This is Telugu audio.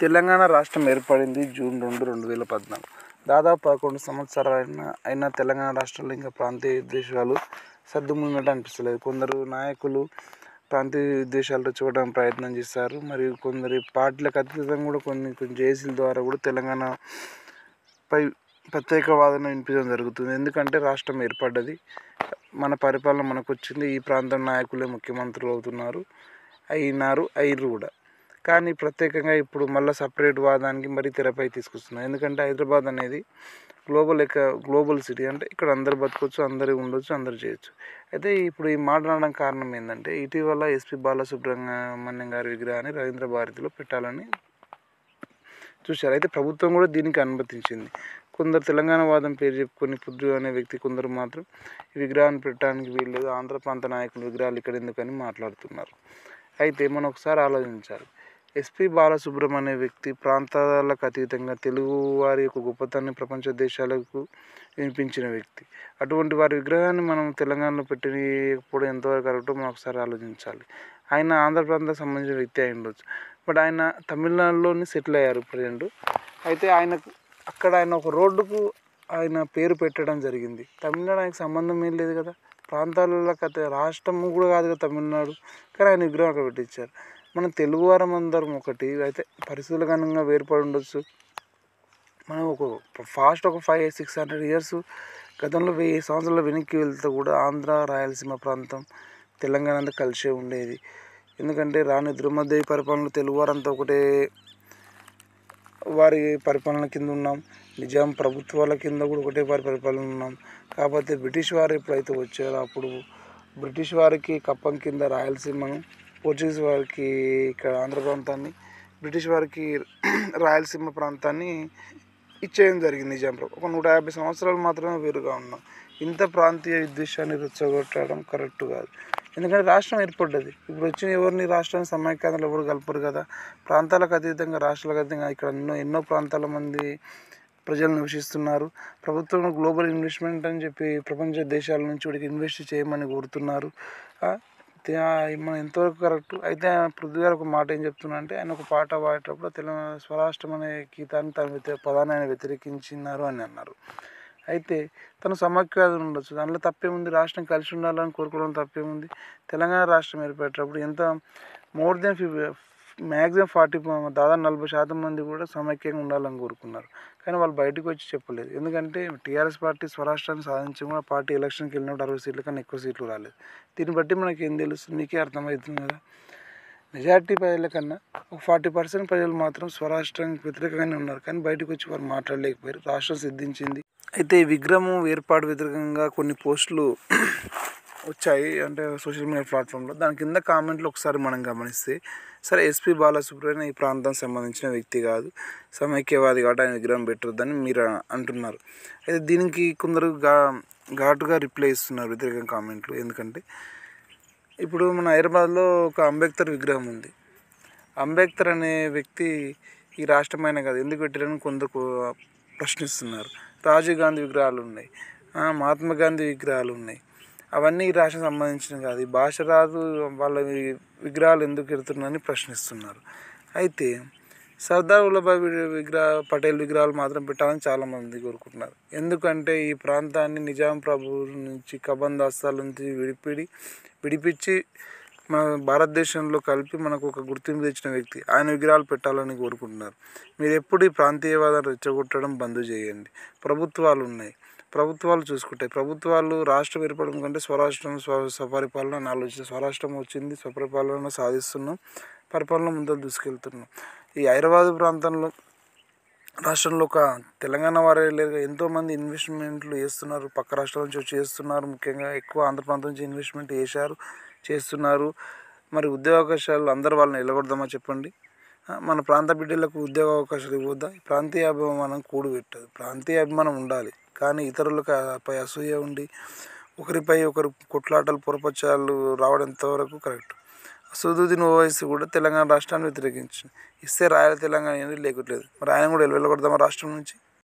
తెలంగాణ రాష్ట్రం ఏర్పడింది జూన్ 2, 2014. దాదాపు 11 సంవత్సరాలు అయినా తెలంగాణ రాష్ట్రంలో ఇంకా ప్రాంతీయ విద్వేషాలు సద్దుమణిగినట్టు అనిపిస్తలేదు. కొందరు నాయకులు ప్రాంతీయ విద్వేషాలు రెచ్చగొట్టడానికి ప్రయత్నం చేస్తారు. మరియు కొందరి పార్టీలకు అతీతంగా కూడా కొన్ని జేఏసీల ద్వారా కూడా తెలంగాణపై ప్రత్యేక వాదన వినిపించడం జరుగుతుంది. ఎందుకంటే రాష్ట్రం ఏర్పడ్డది, మన పరిపాలన మనకు వచ్చింది, ఈ ప్రాంతం నాయకులే ముఖ్యమంత్రులు అయ్యారు కూడా. కానీ ప్రత్యేకంగా ఇప్పుడు మళ్ళీ సపరేట్ వాదానికి మరీ తెరపై తీసుకొస్తున్నారు. ఎందుకంటే హైదరాబాద్ అనేది గ్లోబల్ సిటీ, అంటే ఇక్కడ అందరు బతకొచ్చు, అందరు ఉండొచ్చు, అందరు చేయొచ్చు. అయితే ఇప్పుడు ఈ మాట్లాడడానికి కారణం ఏంటంటే, ఇటీవల ఎస్పీ బాలసుబ్రహ్మణ్యం గారి విగ్రహాన్ని రవీంద్ర భారతిలో పెట్టాలని చూశారు. అయితే ప్రభుత్వం కూడా దీనికి అనుమతించింది. కొందరు తెలంగాణ వాదం పేరు చెప్పుకొని పుద్దు అనే వ్యక్తి కొందరు మాత్రం ఈ విగ్రహాన్ని పెట్టడానికి వీల్లేదు, ఆంధ్ర ప్రాంత నాయకుల విగ్రహాలు ఇక్కడ ఎందుకని మాట్లాడుతున్నారు. అయితే మనం ఒకసారి ఆలోచించాలి. ఎస్పీ బాలసుబ్రహ్మణ్యం వ్యక్తి ప్రాంతాలకు అతీతంగా తెలుగు వారి యొక్క గొప్పతనాన్ని ప్రపంచ దేశాలకు వినిపించిన వ్యక్తి. అటువంటి వారి విగ్రహాన్ని మనం తెలంగాణలో పెట్టినప్పుడు ఎంతవరకు కరెక్టో మనం ఒకసారి ఆలోచించాలి. ఆయన ఆంధ్ర ప్రాంతానికి సంబంధించిన వ్యక్తి అయి ఉండొచ్చు, బట్ ఆయన తమిళనాడులోని సెటిల్ అయ్యారు ప్రజెంట్. అయితే అక్కడ ఆయన ఒక రోడ్డుకు ఆయన పేరు పెట్టడం జరిగింది. తమిళనాడు ఆయనకు సంబంధం ఏం లేదు కదా, ప్రాంతాలలో రాష్ట్రము కూడా కాదు కదా తమిళనాడు, కానీ ఆయన విగ్రహం అక్కడ పెట్టించారు. మనం తెలుగువారం అందరం ఒకటి అయితే పరిస్థితుల కారణంగా వేరుపడి ఉండొచ్చు. మనం ఒక 500-600 ఇయర్స్ గతంలో 1000 సంవత్సరాల వెనక్కి వెళ్తే కూడా ఆంధ్ర రాయలసీమ ప్రాంతం తెలంగాణ అంతా కలిసే ఉండేది. ఎందుకంటే రాణి ద్రుమదేవి పరిపాలనలో తెలుగువారంతా ఒకటే వారి పరిపాలన కింద ఉన్నాం, నిజాం ప్రభుత్వాల కింద కూడా ఒకటే వారి పరిపాలన ఉన్నాం. కాకపోతే బ్రిటిష్ వారు ఎప్పుడైతే వచ్చారో అప్పుడు బ్రిటిష్ వారికి కప్పం కింద రాయలసీమను, పోర్చుగీస్ వారికి ఇక్కడ ఆంధ్ర ప్రాంతాన్ని, బ్రిటిష్ వారికి రాయలసీమ ప్రాంతాన్ని ఇచ్చేయడం జరిగింది నిజాం ప్రభుత్వం. ఒక 150 సంవత్సరాలు మాత్రమే వేరుగా ఉన్నాం. ఇంత ప్రాంతీయ విద్వేషాన్ని రెచ్చగొట్టడం కరెక్ట్ కాదు. ఎందుకంటే రాష్ట్రం ఏర్పడ్డది, ఇప్పుడు వచ్చిన ఎవరిని రాష్ట్రాన్ని సమైక్యాంధ్రలో ఎవరు కలపరు కదా. ప్రాంతాలకు అతీతంగా, రాష్ట్రాలకు అతీతంగా ఇక్కడ ఎన్నో ప్రాంతాల మంది ప్రజలు నివసిస్తున్నారు. ప్రభుత్వం గ్లోబల్ ఇన్వెస్ట్మెంట్ అని చెప్పి ప్రపంచ దేశాల నుంచి వాడికి ఇన్వెస్ట్ చేయమని కోరుతున్నారు. మనం ఎంతవరకు కరెక్ట్. అయితే పృథ్వీ గారు ఒక మాట ఏం చెప్తున్నా అంటే, ఆయన ఒక పాట పాడేటప్పుడు తెలంగాణ స్వరాష్ట్రం అనే గీతాన్ని తన పదాన్ని ఆయన వ్యతిరేకించినారు అని అన్నారు. అయితే తను సమైక్యవాదులు ఉండొచ్చు, దానిలో తప్పేముంది, రాష్ట్రం కలిసి ఉండాలని కోరుకోవడం తప్పేముంది. తెలంగాణ రాష్ట్రం ఏర్పడేటప్పుడు ఎంత మోర్ దెన్ మ్యాక్సిమం 40% మంది కూడా సమైక్యంగా ఉండాలని కోరుకున్నారు. కానీ వాళ్ళు బయటకు వచ్చి చెప్పలేదు. ఎందుకంటే టీఆర్ఎస్ పార్టీ స్వరాష్ట్రాన్ని సాధించి కూడా పార్టీ ఎలక్షన్కి వెళ్ళినప్పుడు 60 సీట్ల కన్నా ఎక్కువ సీట్లు రాలేదు. దీన్ని బట్టి మనకి ఏం తెలుస్తుంది, మీకే అర్థమవుతుంది కదా. మెజారిటీ ప్రజల కన్నా ఒక 40% ప్రజలు మాత్రం స్వరాష్ట్రానికి వ్యతిరేకంగానే ఉన్నారు, కానీ బయటకు వచ్చి వారు మాట్లాడలేకపోయారు. రాష్ట్రం సిద్ధించింది. అయితే ఈ విగ్రహం ఏర్పాటు వ్యతిరేకంగా కొన్ని పోస్టులు వచ్చాయి, అంటే సోషల్ మీడియా ప్లాట్ఫామ్లో. దాని కింద కామెంట్లు ఒకసారి మనం గమనిస్తే, సరే ఎస్పీ బాలసుబ్రహ్మణ్యం ఈ ప్రాంతం సంబంధించిన వ్యక్తి కాదు, సమైక్యవాది కాబట్టి ఆయన విగ్రహం పెట్టొద్దని మీరు అంటున్నారు. అయితే దీనికి కొందరు ఘాటుగా రిప్లై ఇస్తున్నారు వ్యతిరేక కామెంట్లు. ఎందుకంటే ఇప్పుడు మన హైదరాబాద్లో ఒక అంబేద్కర్ విగ్రహం ఉంది. అంబేద్కర్ అనే వ్యక్తి ఈ రాష్ట్రమైన కాదు, ఎందుకు పెట్టారని కొందరు ప్రశ్నిస్తున్నారు. రాజీవ్ గాంధీ విగ్రహాలు ఉన్నాయి, మహాత్మా గాంధీ విగ్రహాలు ఉన్నాయి, అవన్నీ ఈ రాష్ట్రం సంబంధించినవి కాదు, ఈ భాష రాదు, వాళ్ళ విగ్రహాలు ఎందుకు పెడుతున్నారని ప్రశ్నిస్తున్నారు. అయితే సర్దార్ వల్లభాయ్ పటేల్ విగ్రహాలు మాత్రం పెట్టాలని చాలామంది కోరుకుంటున్నారు. ఎందుకంటే ఈ ప్రాంతాన్ని నిజాం ప్రభు నుంచి కబందాస్తాల నుంచి విడిపించి మన భారతదేశంలో కలిపి మనకు ఒక గుర్తింపు తెచ్చిన వ్యక్తి, ఆయన విగ్రహాలు పెట్టాలని కోరుకుంటున్నారు. మీరు ఎప్పుడు ఈ ప్రాంతీయవాదాన్ని రెచ్చగొట్టడం బంద్ చేయండి. ప్రభుత్వాలు ఉన్నాయి, ప్రభుత్వాలు చూసుకుంటాయి. ప్రభుత్వాలు రాష్ట్రం ఏర్పడడం కంటే స్వరాష్ట్రం స్వపరిపాలన ఆలోచిస్తే, స్వరాష్ట్రం వచ్చింది, స్వపరిపాలన సాధిస్తున్నాం, పరిపాలన ముందర దూసుకెళ్తున్నాం. ఈ హైదరాబాద్ రాష్ట్రంలో ఒక తెలంగాణ వారే లేరు, ఎంతోమంది ఇన్వెస్ట్మెంట్లు చేస్తున్నారు, పక్క రాష్ట్రాల నుంచి వచ్చి చేస్తున్నారు. ముఖ్యంగా ఎక్కువ ఆంధ్ర ప్రాంతం నుంచి ఇన్వెస్ట్మెంట్ చేస్తున్నారు. మరి ఉద్యోగ అవకాశాలు అందరూ వాళ్ళని వెళ్ళగొడదామా చెప్పండి. మన ప్రాంత బిడ్డలకు ఉద్యోగ అవకాశాలు ఇవ్వద్దా? ప్రాంతీయ అభిమానం కూడుపెట్టదు. ప్రాంతీయ అభిమానం ఉండాలి, కానీ ఇతరులకు పై అసూయ ఉండి ఒకరిపై ఒకరు కొట్లాటలు పొరపచ్చాలు రావడం ఎంతవరకు కరెక్ట్. అసదుద్దీన్ ఓవైసీ కూడా తెలంగాణ రాష్ట్రాన్ని వ్యతిరేకించింది. ఇస్తే రాయల తెలంగాణ అనేది లేకపోలేదు, మరి ఆయన కూడా వెళ్ళగొడదామా రాష్ట్రం నుంచి?